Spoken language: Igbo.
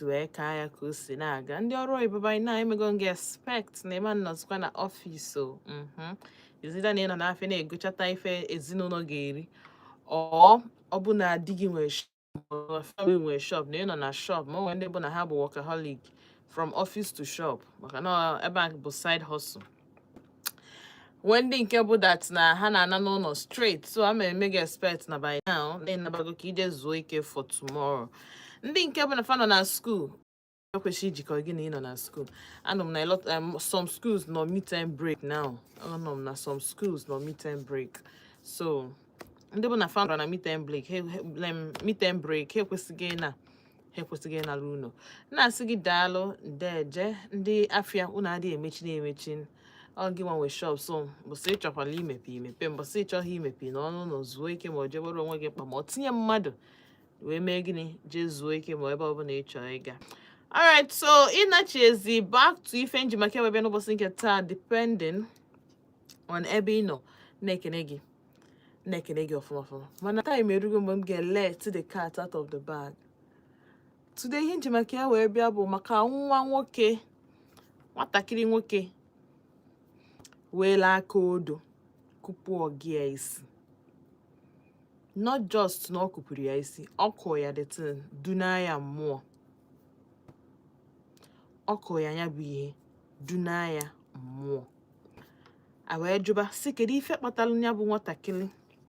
wee ka ya ka o si na-aga ndị ọrụ oyibo anyị na-emego nga expect na ịma nọzikwa na ọfịs o izida na ị nọ n'afịa na-egochata ife ezinụlọ ga-eri ọ bụ na di gị nwere shop na ị nọ na shop ma o nwere ndị bụ na ha bụ workaholic from office to shop maka na ebe a bụ side hustle nwee ndị nke bụ that na ha na-ana n'ụlọ straight so ama eme gị expect na by now na ịnabago ka ije zuo ike for tomorrow ndị nke bụ na fa nọ na school ekwesị ijikọ gị na ị nọ na school anọ m na some schools nọ mid-term break now anọ m na some schools nọ mid-term break so ndị bụ na fa nọ na mid-term break ha ekwesịghị ịnara unu na-asị gị daalụ ndeje ndị afịa unu adịghị emechi na-emechi ọ gị nwanwe shop so mbọsị ịchọkwala imepe mbọsị ịchọghị imepe na ọnụ ụlọ zuo ike ma ọ jebere onwe gị mkpa ma ọ tinye mmadụ wee mee gịnị jee zuo ike ma ebe ọbụla ị chọrọ ịga. Alright, so ịnachiezi back to ife njimaka webe n'ụbọchị nke taa depending on ebe ị nọ na-ekene gị ọfụma mana time erugo mgbe m ga-let the cat out of the bag. Today ihe njimaka ya wee bịa bụ maka nwatakịrị nwoke weela aka odo kupu ọgị ya isi not just na ọ kupụrụ ya isi ọ kụọ ya detin duna ya mmụọ ọ kụọ ya bụ ihe duna ya mmụọ a wee jụba si kedu ife kpatara ya bụ nwatakịrị